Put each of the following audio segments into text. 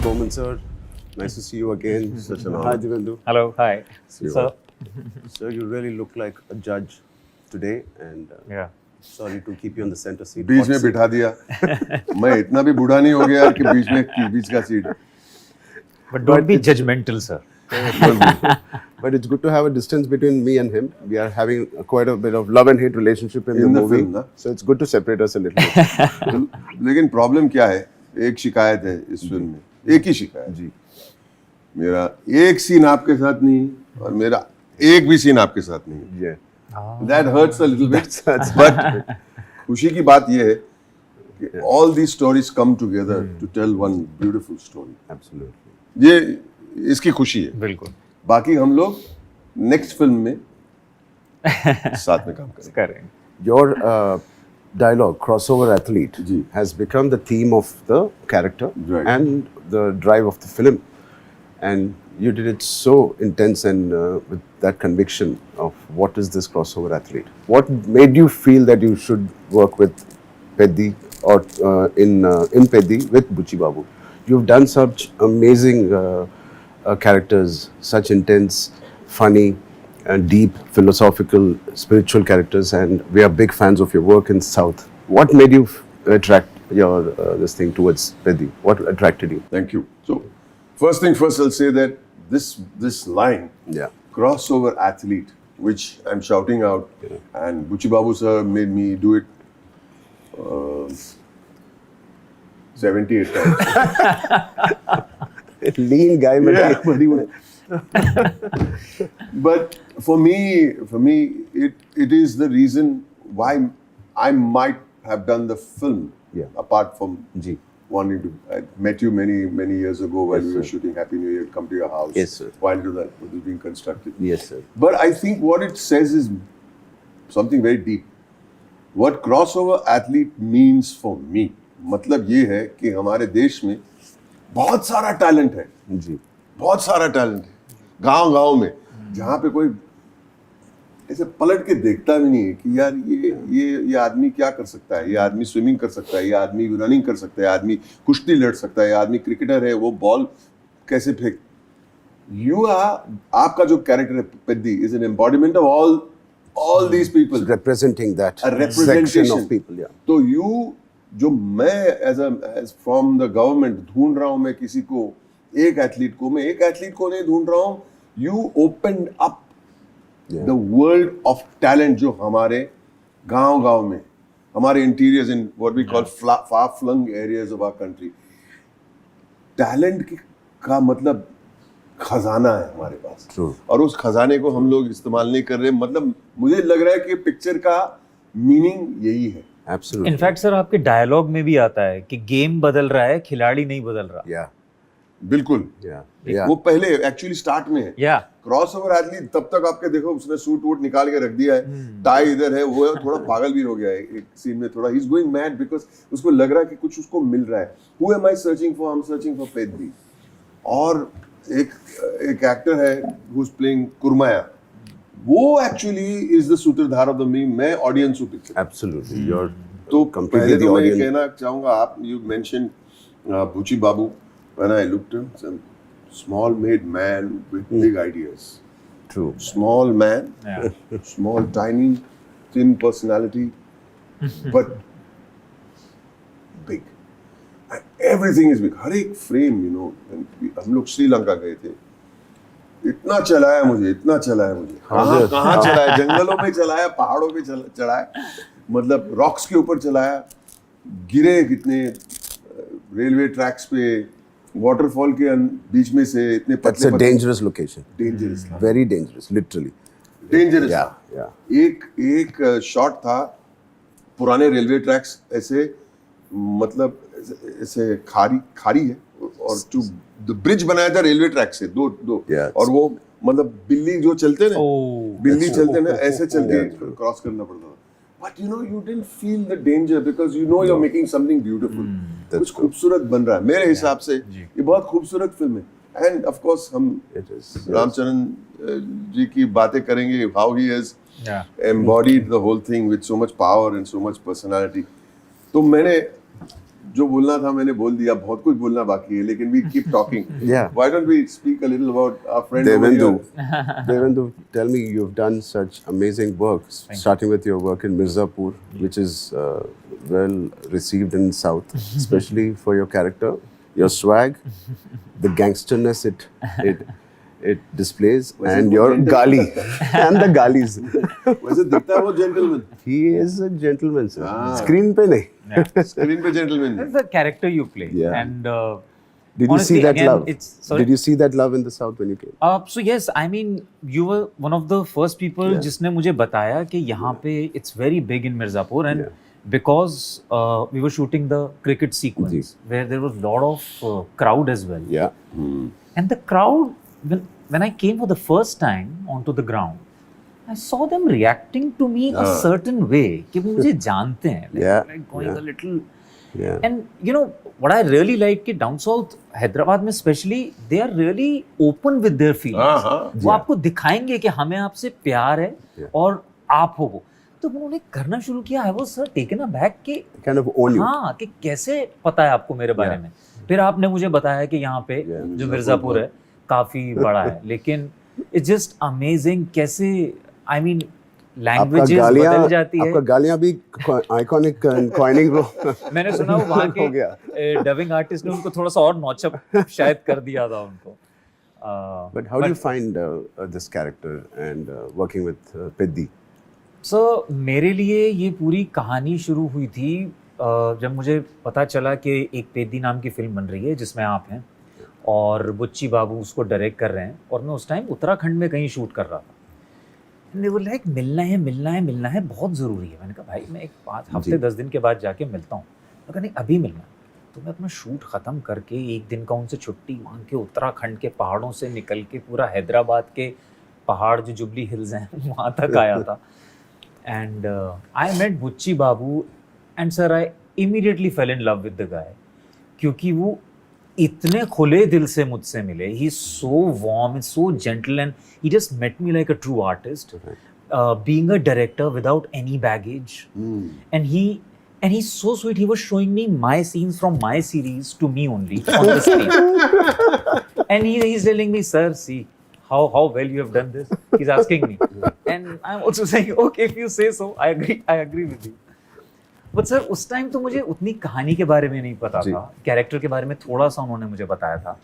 Boman sir, nice to see you again. Such an honor. Hi Divyendu. Hello, hi. Sir, sir, you really look like a judge today, and Yeah. sorry to keep you on the center seat. बीच में बिठा दिया मैं इतना भी बूढ़ा नहीं हो गया कि बीच का seat But don't be judgmental, sir. But it's good to have a distance between me and him. We are having quite a bit of love and hate relationship in the movie, film, na? so it's good to separate us a little bit. लेकिन problem क्या है एक शिकायत है इस film में एक ही शिकायत जी मेरा एक सीन आपके साथ नहीं और मेरा एक भी सीन आपके साथ नहीं yeah. That hurts a little bit That's but खुशी की बात ये है कि all these stories come together to tell one beautiful story. Absolutely. ये इसकी खुशी है बिल्कुल. बाकी हम लोग नेक्स्ट फिल्म में साथ में काम करेंगे. करें. Your dialogue, crossover athlete, ji. has become the theme of the character Right. and the drive of the film. And you did it so intense and with that conviction of what is this crossover athlete. What made you feel that you should work with Peddi or in Peddi with Buchi Babu? You've done such amazing characters, such intense, funny, and deep, philosophical, spiritual characters, and we are big fans of your work in South. What made you attract your this thing towards Peddi? What attracted you? Thank you. So first thing first, I'll say that this line, Yeah. crossover athlete, which I'm shouting out, and Buchi Babu sir made me do it 78 times. Lean guy, man. Yeah, but he was. But for me, it is the reason why I might have done the film. Yeah. Apart from Ji. wanting to, I met you many years ago when Yes, we were sir. shooting Happy New Year, come to your house. Yes, sir. While that was being constructed. Yes, sir. But I think what it says is something very deep. What crossover athlete means for me, मतलब ये है कि हमारे देश में बहुत सारा talent है, जी. बहुत सारा टैलेंट है, गांव में, जहाँ पे कोई ऐसे पलट के देखता भी नहीं है कि यार ये आदमी क्या कर सकता है, ये आदमी स्विमिंग कर सकता है, ये आदमी रनिंग कर सकता है, आदमी कुश्ती लड़ सकता है, ये आदमी क्रिकेटर है, वो बॉल कैसे फेंक. आपका जो कैरेक्टर है Peddi is an embodiment of all these people, Representing that a representation section of people, yeah. तो जो मैं as from the government ढूंढ रहा हूँ, मैं किसी को एक एथलीट को नहीं ढूंढ रहा हूँ. You opened up the world of talent जो हमारे गांव में, हमारे interiors in what we call far flung areas of our country. Talent का मतलब खजाना है हमारे पास. True. और उस खजाने को हम लोग इस्तेमाल नहीं कर रहे. मतलब मुझे लग रहा है कि पिक्चर का मीनिंग यही है. Absolutely. इनफैक्ट सर आपके डायलॉग में भी आता है कि गेम बदल रहा है, खिलाड़ी नहीं बदल रहा. Yeah. बिल्कुल. Yeah. Yeah. वो पहले एक्चुअली स्टार्ट में है. या क्रॉसओवर एथलीट तब तक आपके देखो उसने सूट वूट निकाल के रख दिया है, टाई इधर है, वो थोड़ा पागल भी हो गया है एक सीन में, थोड़ा he is going mad because उसको लग रहा है कि कुछ उसको मिल रहा है. Who am I searching for? I am searching for Peddi. और एक एक्टर है हु इज प्लेइंग कुरमाया, वो एक्चुअली इज द सूत्रधार ऑफ द मीम. मैं ऑडियंस हूं पिक्चर. Absolutely. You're तो completely पहले the तो मैं audience. कहना चाहूंगा, आप you mention Buchi Babu, when I looked at him, some small made man with big ideas. True. Small man, Yeah. small, tiny, thin personality, but big. And everything is big. हर एक frame, you know. हम लोग श्रीलंका गए थे. इतना चलाया मुझे. कहाँ चलाया? जंगलों में चलाया, पहाड़ों पे चलाया, मतलब रॉक्स के ऊपर चलाया, गिरे कितने रेलवे ट्रैक्स पे, वाटरफॉल के बीच में से इतने That's a dangerous location. Dangerous था. Very dangerous, literally. Dangerous Yeah. था. Yeah. एक शॉट था, पुराने रेलवे ट्रैक्स ऐसे, मतलब ऐसे खारी है और द ब्रिज बनाया था रेलवे ट्रैक से दो. Yeah. और वो मतलब बिल्ली जो चलते ना, Oh. बिल्ली चलते ना, ऐसे चल के क्रॉस करना पड़ता था. But you know, you didn't feel the danger because you know you're making something beautiful. कुछ खूबसूरत बन रहा है. मेरे हिसाब से ये बहुत खूबसूरत फिल्म है. And of course हम It is. रामचरण जी की बातें करेंगे, how he has embodied the whole thing with so much power and so much personality. तो मैंने जो बोलना था मैंने बोल दिया, बहुत कुछ बोलना बाकी है, लेकिन we keep talking. Yeah. Why don't we speak a little about our friend over Divyendu, here? Divyendu, tell me, you've done such amazing work, starting with your work in Mirzapur, which is well received in South, especially for your character, your swag, the gangsterness it displays, and your gali and the galis. वैसे दिखता है वो gentleman. He is a gentleman, sir. Ah. Screen पे नहीं. Yeah. Screen पे gentleman. That's the character you play. Yeah. And Did honestly, you see that again, love? sorry? Did you see that love in the South when you came? So yes, I mean, you were one of the first people जिसने मुझे बताया कि यहाँ पे it's very big in Mirzapur, and because we were shooting the cricket sequence where there was a lot of crowd as well. Yeah. And the crowd, when I came for the first time onto the ground, I saw them reacting to me a certain way कि वो मुझे जानते हैं, like going a little. Yeah. And you know what I really like कि down south Hyderabad में especially they are really open with their feelings. वो आपको दिखाएंगे कि हमें आपसे प्यार है और आप हो वो. तो उन्होंने करना शुरू किया. I was taken aback कि Kind of own you. हाँ कि कैसे पता है आपको मेरे बारे में. फिर आपने मुझे बताया कि यहाँ पे जो मिर्जापुर है काफी बड़ा है, लेकिन it's just amazing कैसे I mean लैंग्वेजेस बदल जाती है. आपका गालियां भी आइकॉनिक कॉइनिंग रो. मैंने सुना वहाँ के डबिंग आर्टिस्ट ने उनको थोड़ा सा और नॉचअप शायद कर दिया था उनको. But how do you find this character and working with Peddhi? So मेरे लिए ये पूरी कहानी शुरू हुई थी जब मुझे पता चला कि एक पेद्दी नाम की फिल्म बन रही है जिसमें आप हैं और बुच्ची बाबू उसको डायरेक्ट कर रहे हैं, और मैं उस टाइम उत्तराखंड में कहीं शूट कर रहा था. They were like, मिलना है, बहुत ज़रूरी है. मैंने कहा भाई मैं एक 5 हफ्ते 10 दिन के बाद जाके मिलता हूँ. मैं कहा नहीं अभी मिलना. तो मैं अपना शूट ख़त्म करके एक दिन का उनसे छुट्टी मांग के उत्तराखंड के पहाड़ों से निकल के पूरा हैदराबाद के पहाड़ जो जुबली हिल्स हैं वहाँ तक आया था. And I met Buchi Babu and sir I immediately fell in love with the guy, क्योंकि वो इतने खुले दिल से मुझसे मिले. He is so warm and so gentle and he just met me like a true artist, being a director without any baggage. And he's so sweet. He was showing me my scenes from my series to me only on the screen. And he's telling me, sir, see how well you have done this. He's asking me. And I'm also saying, okay, if you say so, I agree with you. But sir उस time तो मुझे उतनी कहानी के बारे में नहीं पता था, कैरेक्टर के बारे में थोड़ा सा उन्होंने मुझे बताया था,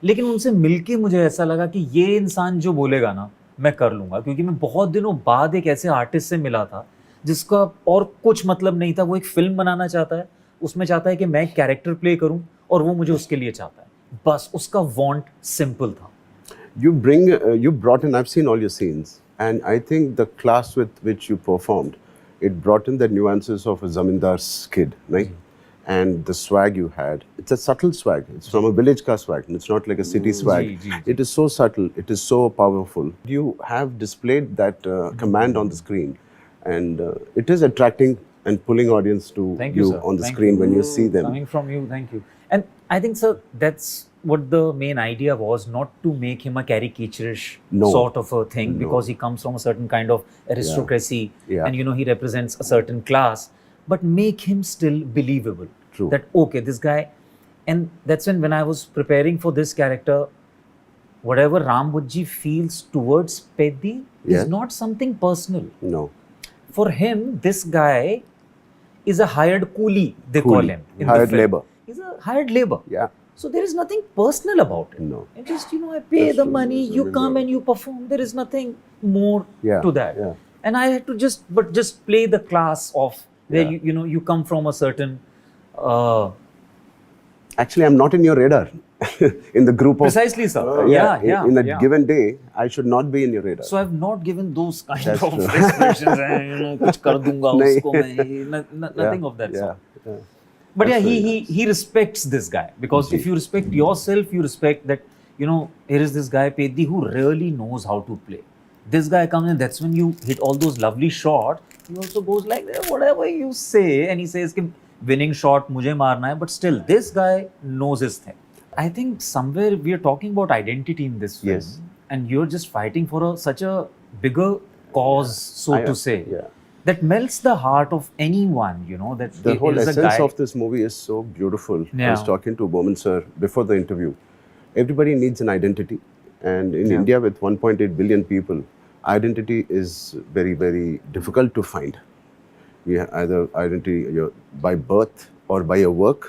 लेकिन उनसे मिलके मुझे ऐसा लगा कि ये इंसान जो बोलेगा ना मैं कर लूँगा, क्योंकि मैं बहुत दिनों बाद एक ऐसे आर्टिस्ट से मिला था जिसका और कुछ मतलब नहीं था. वो एक फिल्म बनाना चाहता है, उसमें चाहता है कि मैं एक कैरेक्टर प्ले करूँ और वो मुझे उसके लिए चाहता है. बस उसका वांट सिंपल था. You brought in, I've seen all your scenes, and I think the class with which you performed, it brought in the nuances of a zamindar's kid, right? And the swag you had, it's a subtle swag. It's from a village ka swag. It's not like a city swag. It is so subtle. It is so powerful. You have displayed that command on the screen, and it is attracting and pulling audience to you on the screen when you see them. Coming from you, thank you. And I think, sir, that's what the main idea was, not to make him a caricaturish sort of a thing, because he comes from a certain kind of aristocracy, and you know he represents a certain class, but make him still believable. True. That okay, this guy, and that's when I was preparing for this character, whatever Ram Bujji feels towards Peddhi is not something personal. No. For him, this guy is a hired coolie, they call him. In hired the film. labor. He's a hired labor. Yeah. So there is nothing personal about it. No. It just, you know, I pay the money, you come and you perform. There is nothing more to that. Yeah. And I had to just play the class of where you know you come from a certain. Actually, I'm not in your radar. In the group of Precisely, sir. In a given day, I should not be in your radar. So I've not given those kind of expressions and you know, kuch kar dunga usko main, nothing of that sort. Yeah. But yeah, he respects this guy, because if you respect yourself, you respect that, you know, here is this guy Peddhi who really knows how to play. This guy comes in, that's when you hit all those lovely shots. He also goes like, whatever you say, and he says कि winning shot मुझे मारना है, but still this guy knows his thing. I think somewhere we are talking about identity in this film, and you're just fighting for such a bigger cause, so to say. Yeah. that melts the heart of anyone, you know, that The whole is a essence guy. of this movie is so beautiful. I Yeah. was talking to Boman sir before the interview. Everybody needs an identity. And in Yeah. India with 1.8 billion people, identity is very, very difficult to find. You have either identity by birth or by your work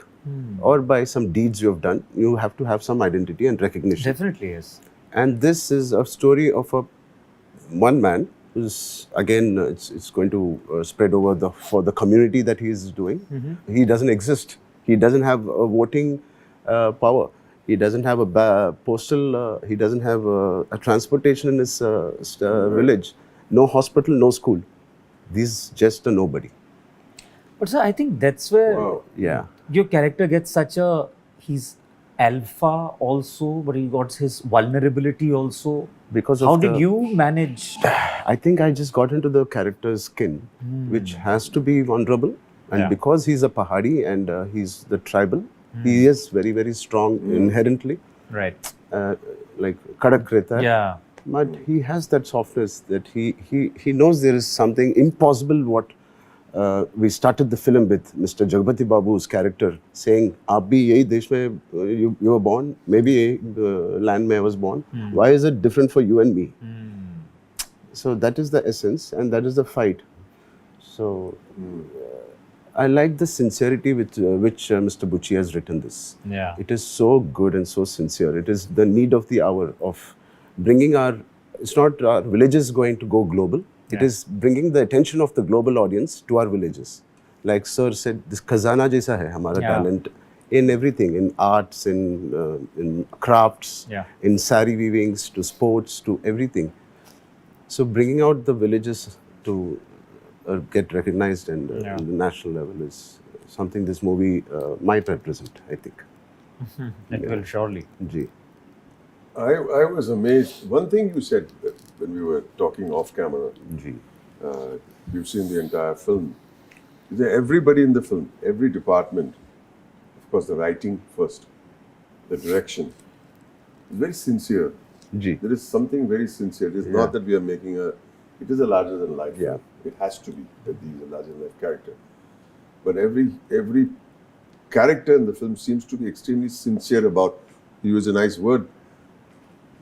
or by some deeds you have done. You have to have some identity and recognition. Definitely is. And this is a story of one man who's, again, it's going to spread over for the community that he is doing. He doesn't exist. He doesn't have a voting power. He doesn't have a postal, he doesn't have a transportation in his village. No hospital, no school. He's just a nobody. But sir, I think that's where Wow. Yeah. your character gets such a, he's alpha also, but he got his vulnerability also. Because of How did you manage? I think I just got into the character's skin, which has to be vulnerable. And Yeah. because he's a Pahadi and he's the tribal, he is very, very strong inherently. Right. Like Kadak Rehta hai. Yeah. But he has that softness that he knows there is something impossible. What we started the film with Mr. Jagapathi Babu's character saying, "Aap bhi yahi desh mein you were born, maybe yahi land mein I was born. Why is it different for you and me?" So that is the essence, and that is the fight. So I like the sincerity with which Mr. Buchi has written this. Yeah. It is so good and so sincere. It is the need of the hour of bringing it's not our villages going to go global. It is bringing the attention of the global audience to our villages. Like Sir said, this khazana jaisa hai hamara Yeah. talent in everything, in arts, in crafts, Yeah. in sari weavings, to sports, to everything. So bringing out the villages to get recognized and Yeah. on the national level is something this movie might represent, I think. It will surely. Gee. I was amazed. One thing you said when we were talking off camera, Gee. you've seen the entire film. Is that everybody in the film, every department, of course, the writing first, the direction, is very sincere. Gee. There is something very sincere. It is not that we are making it is a larger than life. Yeah. It has to be that he is a larger than life character. But every character in the film seems to be extremely sincere about, to use a nice word,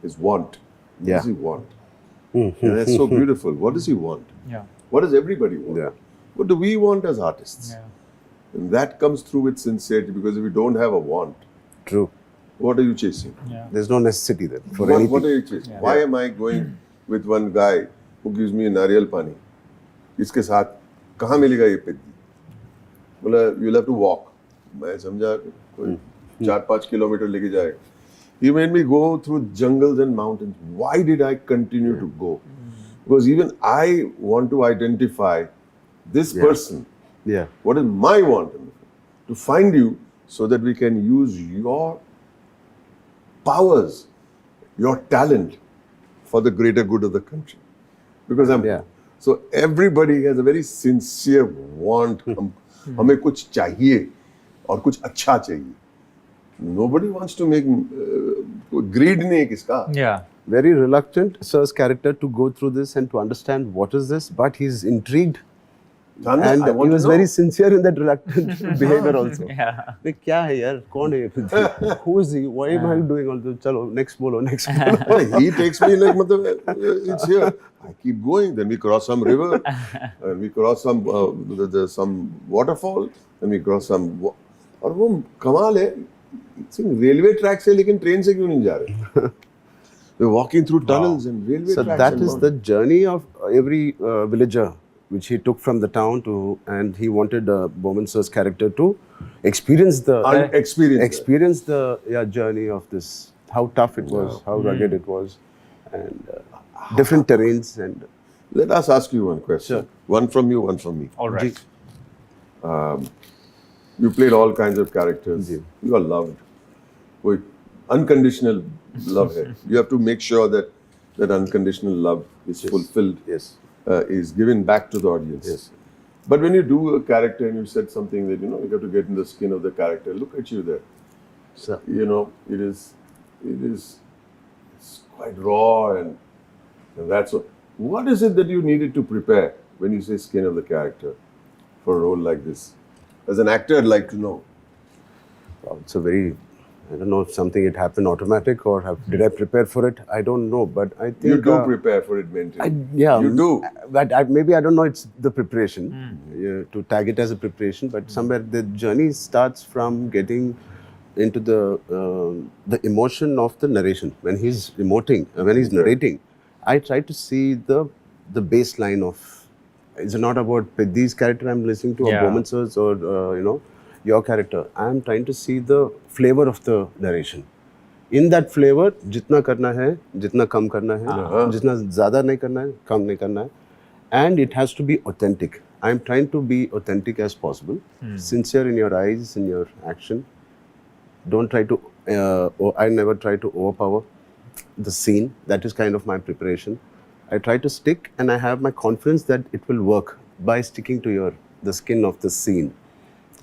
his want. What Yeah. does he want? And that's so beautiful. What does he want? Yeah. What does everybody want? Yeah. What do we want as artists? Yeah. And that comes through with sincerity, because if you don't have a want, True. what are you chasing? Yeah. There's no necessity there for What anything. are you chasing? Yeah. Why am I going with one guy who gives me नारियल पानी? इसके साथ कहाँ मिलेगा ये पेदी? बोला you'll have to walk. मैं समझा कोई 4-5 किलोमीटर लेके जाएगा. He made me go through jungles and mountains. Why did I continue to go? Because even I want to identify this person. Yeah. What is my want in the film? To find you so that we can use your powers, your talent for the greater good of the country. Because so everybody has a very sincere want. हमें कुछ चाहिए और कुछ अच्छा चाहिए. Nobody wants to make greed नहीं है किसका. Yeah. Very reluctant, Sir's character, to go through this and to understand what is this, but he's intrigued. जानना, And I he want to was know. very sincere in that reluctant behavior also. Yeah. "Bhai, क्या है यार? कौन है ये? Who is he? Why am I doing all this? चलो next बोलो, next बोलो." Well, he takes me like मतलब it's here. I keep going. Then we cross some river, and we cross some waterfall, and we cross some. और वो कमाल है. Railway track से लेकिन ट्रेन से क्यों नहीं जा रहे? We're walking through tunnels and railway So tracks. that and is all. the journey of every villager, which he took from the town to, and he wanted Boman sir's character to experience the Experience journey of this, how tough it was, how rugged it was, and different terrains. And Let us ask you one question. Sure. One from you, one from me. All right. You played all kinds of characters. Ji. You are loved. कोई unconditional love है. You have to make sure that that unconditional love is fulfilled, yes, is given back to the audience. yes, But when you do a character and you said something that, you have to get in the skin of the character, look at you there. so It's quite raw and that's what is it that you needed to prepare when you say skin of the character for a role like this? As an actor, I'd like to know. It's a very, I don't know if something it happened automatic or did I prepare for it? I don't know, but I think You do prepare for it mentally. yeah, You do. But maybe I don't know. It's the preparation to tag it as a preparation, but somewhere the journey starts from getting into the emotion of the narration when he's emoting, when he's narrating. I try to see the baseline of. It's not about Peddi's character I'm listening to, or Boman sir's, or your character. I'm trying to see the flavor of the narration. In that flavor, जितना करना है, जितना कम करना है, जितना ज़्यादा नहीं करना है, कम नहीं करना है, and it has to be authentic. I'm trying to be authentic as possible, sincere in your eyes, in your action. Don't try to. I never try to overpower the scene. That is kind of my preparation. I try to stick, and I have my confidence that it will work by sticking to the skin of the scene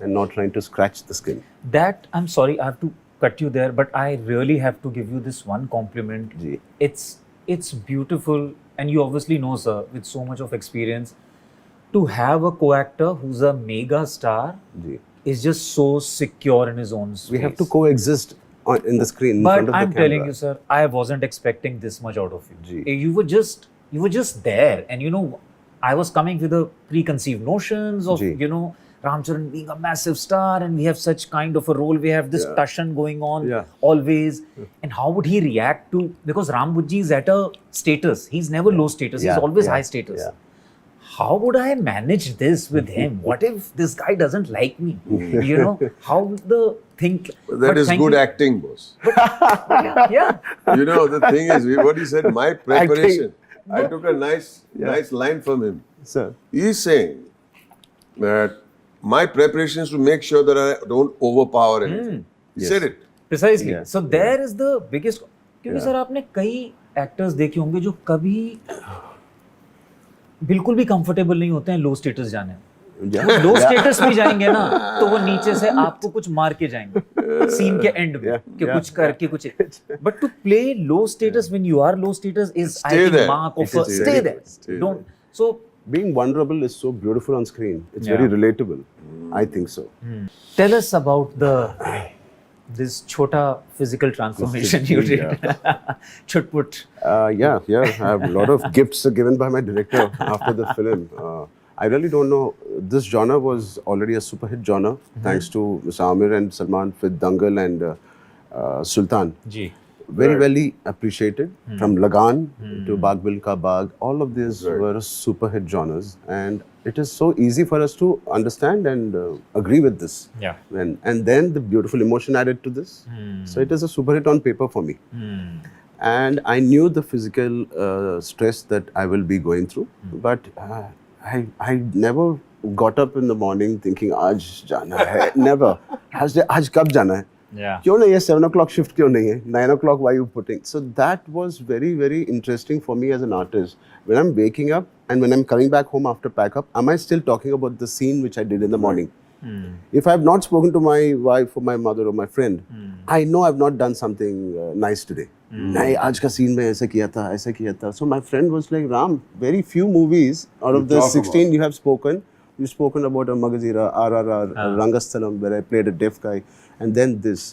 and not trying to scratch the skin. That, I'm sorry, I have to cut you there, but I really have to give you this one compliment. Ji. It's beautiful, and you obviously know, sir, with so much of experience, to have a co-actor who's a mega star Ji. is just so secure in his own space. We have to coexist in the screen in But front of I'm the camera. telling you, sir, I wasn't expecting this much out of you. Ji. You were just there, and I was coming with the preconceived notions of Ji. Ram Charan being a massive star, and we have such kind of a role. We have this passion going on always. And how would he react to, because Ram Buchi is at a status. He's never low status. He's always high status. Yeah. How would I manage this with him? What if this guy doesn't like me? How the thing. That is good acting, boss. Yeah. The thing is, what he said, my preparation. I took a nice line from him. Sir. He's saying that my preparation is to make sure that I don't overpower anything. He said it. Precisely. Yeah. So there is the biggest. क्योंकि sir आपने कई actors देखे होंगे जो कभी बिल्कुल भी comfortable नहीं होते हैं लो स्टेटस जाने में। लो स्टेटस में जाएंगे ना तो वो नीचे से आपको कुछ मार के जाएंगे सीन के एंड में कि कुछ करके कुछ। But to play low status when you are low status is I think mark of stay there. Don't so being vulnerable is so beautiful on screen. It's very relatable. I think so. Tell us about this chota physical transformation you did. Chutput. Yeah. I have a lot of gifts given by my director after the film. I really don't know. This genre was already a super hit genre thanks to Mr. Amir and Salman with Dangal and Sultan. Ji. Very well appreciated. From Lagan to Baag Milkha Baag, all of these were super hit genres, and it is so easy for us to understand and agree with this. Yeah. And then the beautiful emotion added to this. So it is a super hit on paper for me. And I knew the physical stress that I will be going through, but I never got up in the morning thinking, "Aaj jana hai." Never. Aaj kab jana hai? Yeah. क्यों नहीं है 7 o'clock shift क्यों नहीं है 9 o'clock why you putting? So that was very, very interesting for me as an artist. When I'm waking up and when I'm coming back home after pack up, am I still talking about the scene which I did in the morning? If I have not spoken to my wife or my mother or my friend, I know I've not done something nice today. नहीं आज का scene में ऐसा किया था ऐसा किया था. So my friend was like, Ram, very few movies out of the 16 you have spoken. You've spoken about a Magazira, RRR, Rangasthalam, where I played a deaf guy, and then this.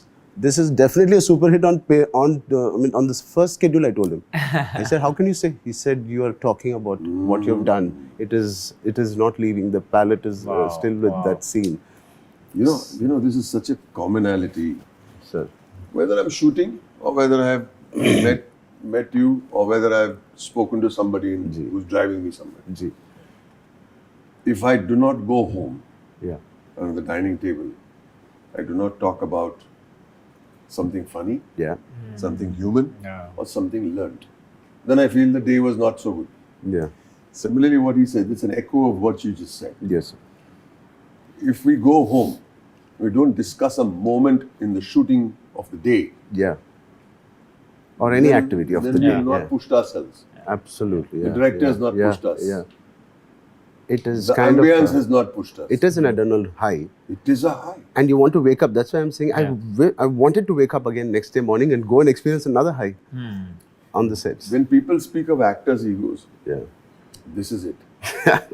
This is definitely a super hit on this first schedule. I told him. I said, "How can you say?" He said, "You are talking about what you have done. It is not leaving. The palette is still with that scene." This is such a commonality. Sir. Whether I'm shooting or whether I have met you or whether I've spoken to somebody who's driving me somewhere. Ji. If I do not go home on the dining table, I do not talk about something funny, something human, or something learned, then I feel the day was not so good. Yeah. Similarly, what he said, it's an echo of what you just said. Yes. If we go home, we don't discuss a moment in the shooting of the day. Yeah. Or any activity of the day. Then we have not pushed ourselves. Absolutely. The director has not pushed us. Yeah. It is The kind ambience of. has not pushed us. It is an adrenal high. It is a high. And you want to wake up. That's why I'm saying I wanted to wake up again next day morning and go and experience another high on the sets. When people speak of actors' egos, Yeah. this is it.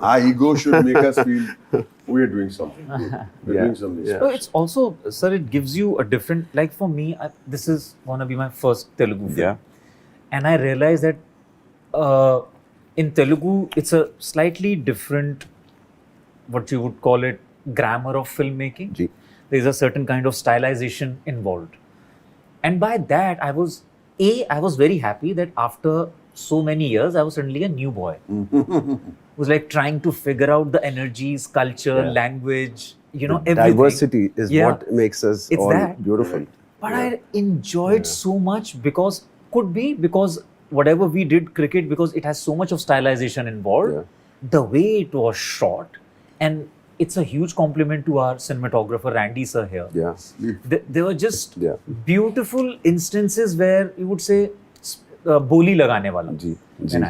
Our ego should make us feel we're doing something good. We're doing something Yeah. So it's also, sir, it gives you a different, like for me, this is gonna be my first Telugu film. Yeah. And I realized that in Telugu, it's a slightly different, what you would call it, grammar of filmmaking. Ji. There's a certain kind of stylization involved. And by that, I was very happy that after so many years, I was suddenly a new boy. Was like trying to figure out the energies, culture, Yeah. language, everything. Diversity is Yeah. what makes us It's all that. beautiful. But I enjoyed so much because whatever we did cricket, because it has so much of stylization involved, Yeah. the way it was shot, and it's a huge compliment to our cinematographer Randy sir here. Yeah. There were just Yeah. beautiful instances where you would say बोली लगाने वाला जी, है ना.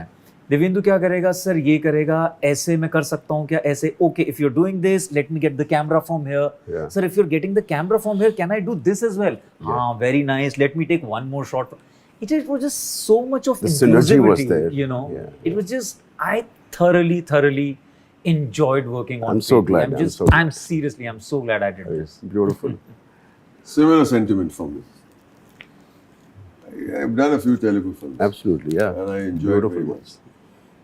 दिव्येंदु क्या करेगा sir, ये करेगा, ऐसे मैं कर सकता हूँ क्या, ऐसे, okay, if you are doing this let me get the camera from here. Yeah. Sir, if you are getting the camera from here, can I do this as well? हाँ, very nice, let me take one more shot. It was just so much of The synergy was inclusivity, there. Yeah. It was just, I thoroughly enjoyed working on I'm so Vriddhi. glad. I'm so glad I did this. Beautiful. Similar sentiment from me. I've done a few Telugu films. Absolutely. Yeah. And I enjoy it very much.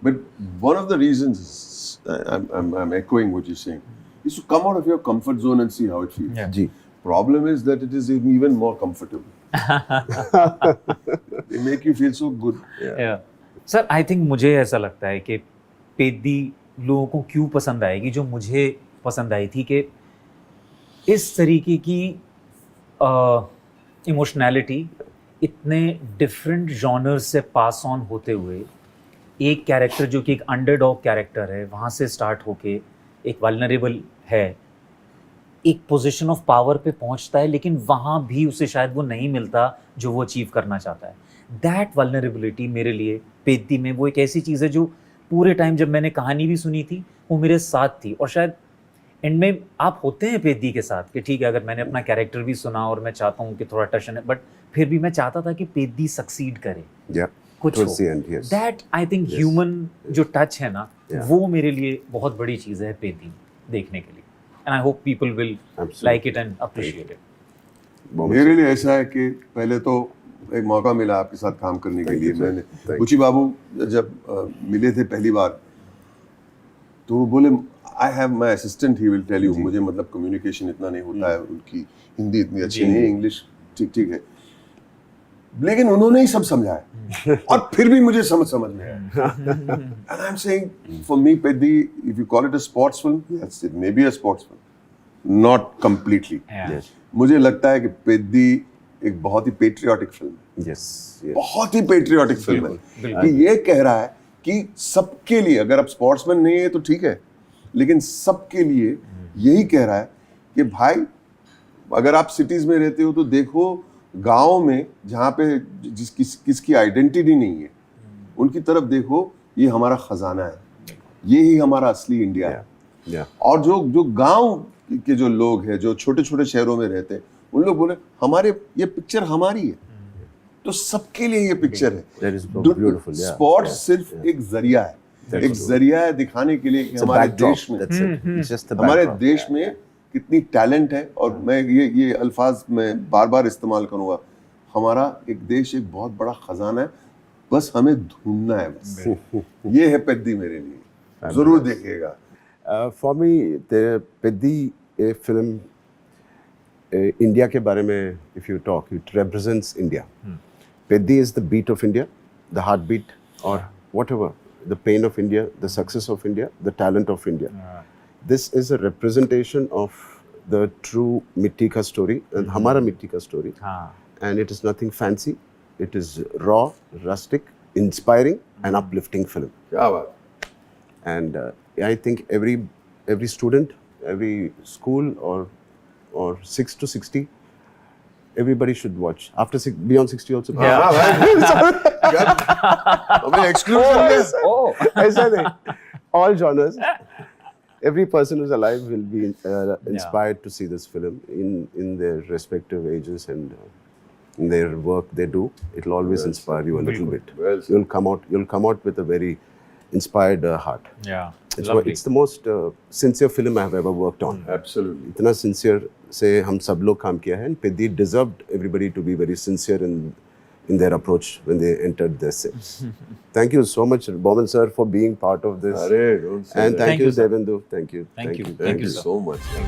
But one of the reasons I'm echoing what you're saying is to come out of your comfort zone and see how it feels. Yeah. Ji. Problem is that it is even more comfortable. They make you feel so good. Yeah. Sir, I think मुझे ऐसा लगता है कि पेद्दी लोगों को क्यों पसंद आएगी, जो मुझे पसंद आई थी, कि इस तरीके की इमोशनैलिटी इतने डिफरेंट जॉनर्स से पास ऑन होते हुए, एक कैरेक्टर जो कि एक अंडरडॉग कैरेक्टर है, वहाँ से स्टार्ट होके एक वल्नरेबल है, एक पोजीशन ऑफ पावर पे पहुंचता है, लेकिन वहाँ भी उसे शायद वो नहीं मिलता जो वो अचीव करना चाहता है. दैट वल्नरेबिलिटी मेरे लिए पेद्दी में वो एक ऐसी चीज़ है जो पूरे टाइम जब मैंने कहानी भी सुनी थी वो मेरे साथ थी. और शायद एंड में आप होते हैं पेद्दी के साथ कि ठीक है, अगर मैंने अपना कैरेक्टर भी सुना और मैं चाहता हूँ कि थोड़ा टशन है, बट फिर भी मैं चाहता था कि पेद्दी सक्सीड करे, Yeah. कुछ Towards the end, yes. That I think human जो टच है ना, Yeah. वो मेरे लिए बहुत बड़ी चीज़ है पेद्दी देखने के लिए. And I hope people will Absolutely. Like it and appreciate it. मेरे लिए ऐसा है कि पहले तो एक मौका मिला आपके साथ काम करने के Thank लिए. you, sir. मैंने बुची बाबू जब मिले थे पहली बार, तो वो बोले I have my assistant, he will tell you. मुझे मतलब कम्युनिकेशन इतना नहीं होता है, उनकी हिंदी इतनी अच्छी नहीं है, इंग्लिश ठीक ठीक है, लेकिन उन्होंने ही सब समझाया और फिर भी मुझे समझ में आया. And I am saying for me Peddi, if you call it a sports film, yes it may be a sports film, not completely. Yeah. मुझे लगता है कि पेद्दी एक बहुत ही पेट्रियाटिक फिल्म है, Yes. Yes. बहुत ही पेट्रियाटिक फिल्म है. बिल्कुल. कि ये कह रहा है कि सबके लिए, अगर आप स्पोर्ट्समैन नहीं है तो ठीक है, लेकिन सबके लिए यही कह रहा है कि भाई अगर आप सिटीज में रहते हो तो देखो गांव में जहाँ पे किसकी आइडेंटिटी नहीं है, उनकी तरफ देखो, ये हमारा खजाना है, ये ही हमारा असली इंडिया है. Yeah. और जो गांव के जो लोग हैं, जो छोटे छोटे शहरों में रहते हैं, उन लोग बोले हमारे ये पिक्चर हमारी है, तो सबके लिए ये पिक्चर है. That is beautiful. Yeah. Sports Yeah. सिर्फ एक जरिया है, That's एक true. जरिया है दिखाने के लिए कि It's a हमारे backdrop. देश में, That's it. It's just the हमारे backdrop. देश में कितनी टैलेंट है. और मैं ये अल्फाज मैं बार बार इस्तेमाल करूंगा, हमारा एक देश एक बहुत बड़ा खजाना है, बस हमें ढूंढना है. बस ये है पेद्दी मेरे लिए, जरूर देखिएगा. For me, the Peddi film, India के बारे में, if you talk, it represents India. Peddi is the beat of India, the heartbeat, or whatever, the pain of India, the success of India, the talent of India. This is a representation of the true मिट्टी का story, and हमारा मिट्टी का story. And it is nothing fancy. It is raw, rustic, inspiring, and uplifting film. क्या बात. And I think every student, every school, or 6 to 60, everybody should watch. Beyond 60 also. हमें exclusive Oh. ऐसा नहीं. All genres. Every person who's alive will be inspired to see this film in their respective ages and in their work they do. It will always inspire you a little bit. Well said. You'll come out with a very inspired heart. Yeah, It's, lovely. it's the most sincere film I have ever worked on. Absolutely. इतना sincere से हम सब लोग काम किया है. And Peddhi deserved everybody to be very sincere in their approach when they entered their set. Thank you so much, Boman sir, for being part of this. Arey, don't say And that. thank you, sir. Divyendu. Thank you. Thank you. Thank you sir. so much.